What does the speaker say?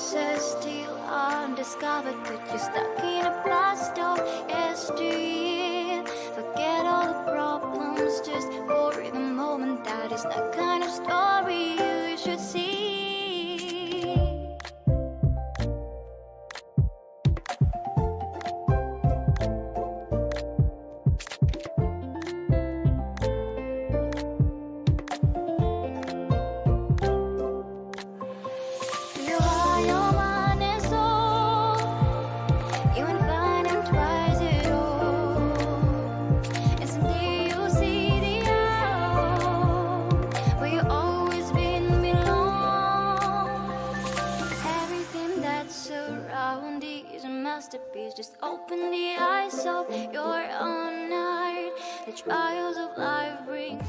pieces still undiscovered, but you're stuck in a blast of yesteryear. Forget all the problems just for the moment. That is the kind of story you should see. Just open the eyes of your own heart. The trials of life bring